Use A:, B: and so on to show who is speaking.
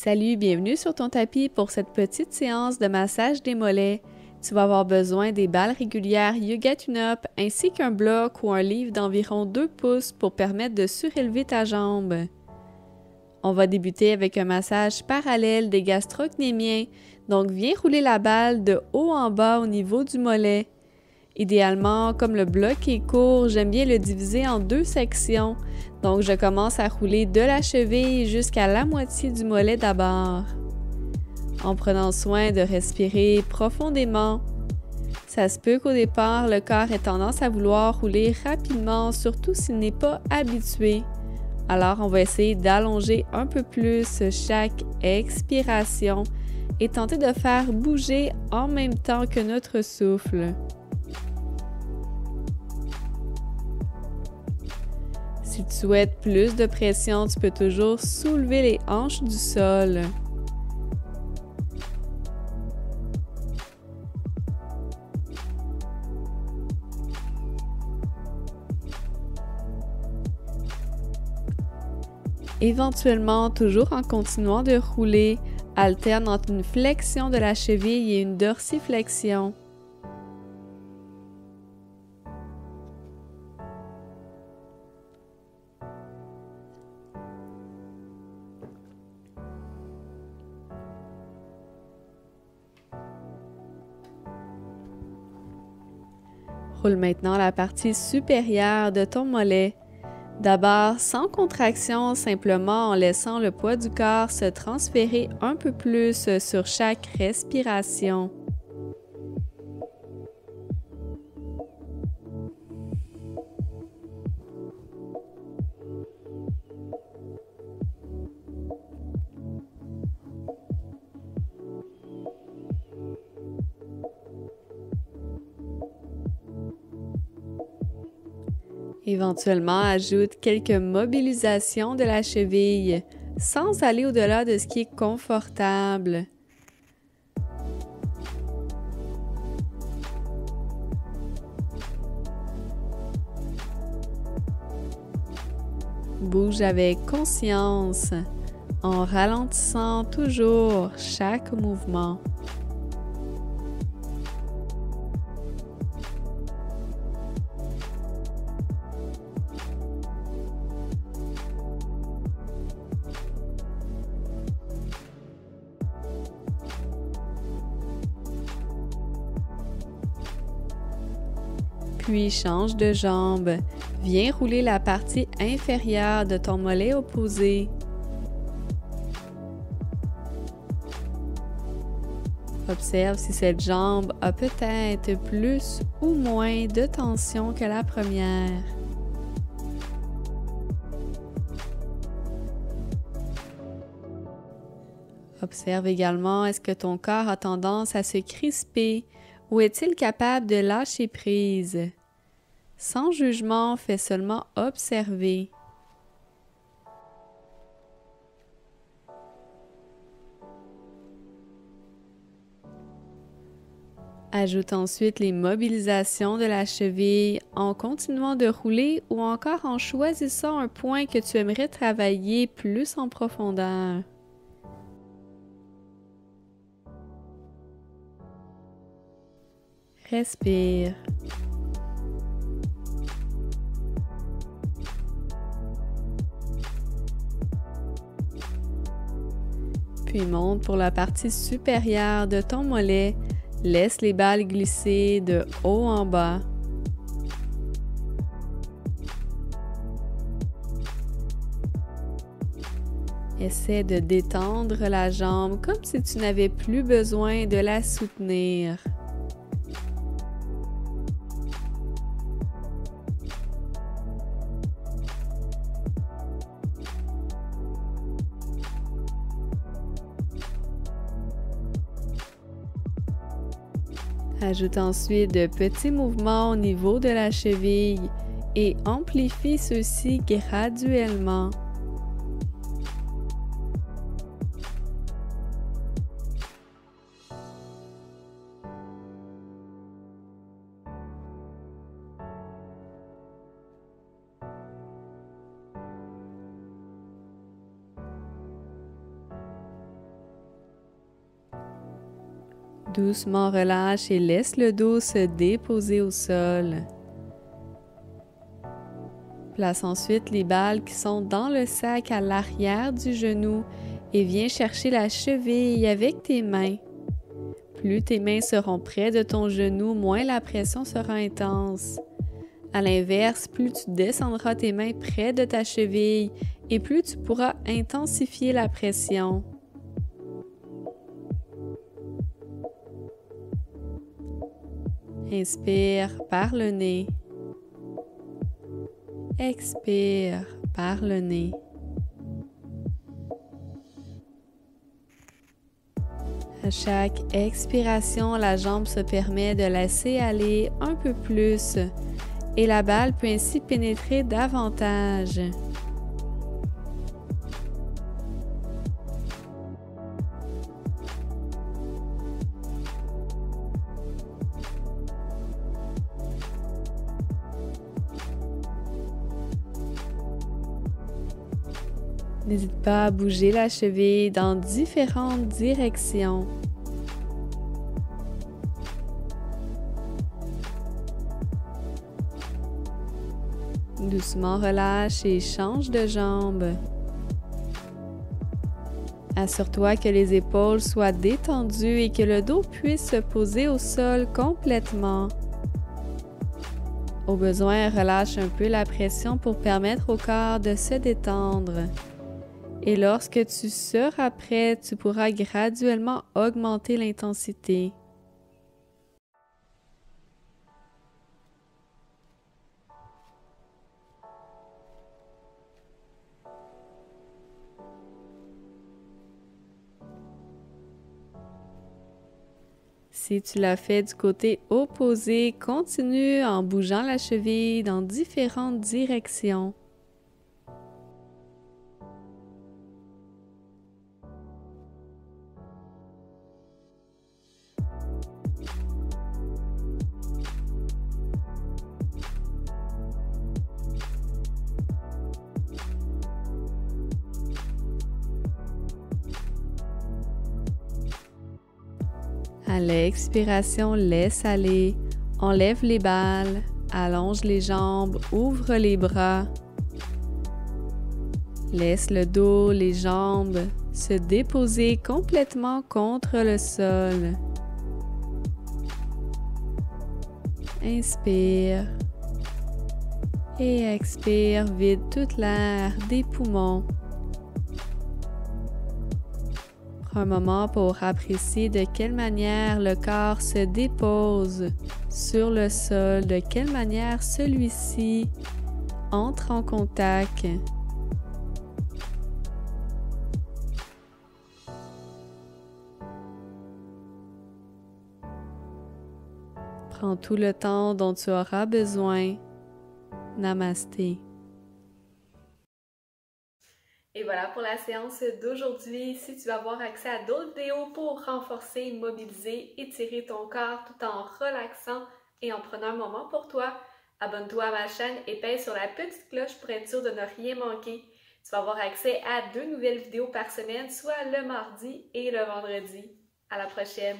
A: Salut, bienvenue sur ton tapis pour cette petite séance de massage des mollets. Tu vas avoir besoin des balles régulières Yoga Tune-Up ainsi qu'un bloc ou un livre d'environ 2 pouces pour permettre de surélever ta jambe. On va débuter avec un massage parallèle des gastrocnémiens, donc viens rouler la balle de haut en bas au niveau du mollet. Idéalement, comme le bloc est court, j'aime bien le diviser en 2 sections. Donc, je commence à rouler de la cheville jusqu'à la moitié du mollet d'abord. En prenant soin de respirer profondément. Ça se peut qu'au départ, le corps ait tendance à vouloir rouler rapidement, surtout s'il n'est pas habitué. Alors, on va essayer d'allonger un peu plus chaque expiration et tenter de faire bouger en même temps que notre souffle. Si tu souhaites plus de pression, tu peux toujours soulever les hanches du sol. Éventuellement, toujours en continuant de rouler, alterne entre une flexion de la cheville et une dorsiflexion. Roule maintenant la partie supérieure de ton mollet. D'abord, sans contraction, simplement en laissant le poids du corps se transférer un peu plus sur chaque respiration. Éventuellement, ajoute quelques mobilisations de la cheville, sans aller au-delà de ce qui est confortable. Bouge avec conscience, en ralentissant toujours chaque mouvement. Puis change de jambe. Viens rouler la partie inférieure de ton mollet opposé. Observe si cette jambe a peut-être plus ou moins de tension que la première. Observe également, est-ce que ton corps a tendance à se crisper ou est-il capable de lâcher prise? Sans jugement, fais seulement observer. Ajoute ensuite les mobilisations de la cheville en continuant de rouler ou encore en choisissant un point que tu aimerais travailler plus en profondeur. Respire. Puis monte pour la partie supérieure de ton mollet. Laisse les balles glisser de haut en bas. Essaie de détendre la jambe comme si tu n'avais plus besoin de la soutenir. Ajoute ensuite de petits mouvements au niveau de la cheville et amplifie ceux-ci graduellement. Doucement relâche et laisse le dos se déposer au sol. Place ensuite les balles qui sont dans le sac à l'arrière du genou et viens chercher la cheville avec tes mains. Plus tes mains seront près de ton genou, moins la pression sera intense. À l'inverse, plus tu descendras tes mains près de ta cheville et plus tu pourras intensifier la pression. Inspire par le nez. Expire par le nez. À chaque expiration, la jambe se permet de laisser aller un peu plus et la balle peut ainsi pénétrer davantage. N'hésite pas à bouger la cheville dans différentes directions. Doucement relâche et change de jambe. Assure-toi que les épaules soient détendues et que le dos puisse se poser au sol complètement. Au besoin, relâche un peu la pression pour permettre au corps de se détendre. Et lorsque tu seras prêt, tu pourras graduellement augmenter l'intensité. Si tu l'as fait du côté opposé, continue en bougeant la cheville dans différentes directions. À l'expiration, laisse aller, enlève les balles, allonge les jambes, ouvre les bras. Laisse le dos, les jambes se déposer complètement contre le sol. Inspire et expire, vide toute l'air des poumons. Prends un moment pour apprécier de quelle manière le corps se dépose sur le sol, de quelle manière celui-ci entre en contact. Prends tout le temps dont tu auras besoin. Namasté. Et voilà pour la séance d'aujourd'hui. Si tu veux avoir accès à d'autres vidéos pour renforcer, mobiliser, étirer ton corps tout en relaxant et en prenant un moment pour toi, abonne-toi à ma chaîne et pèse sur la petite cloche pour être sûr de ne rien manquer. Tu vas avoir accès à 2 nouvelles vidéos par semaine, soit le mardi et le vendredi. À la prochaine!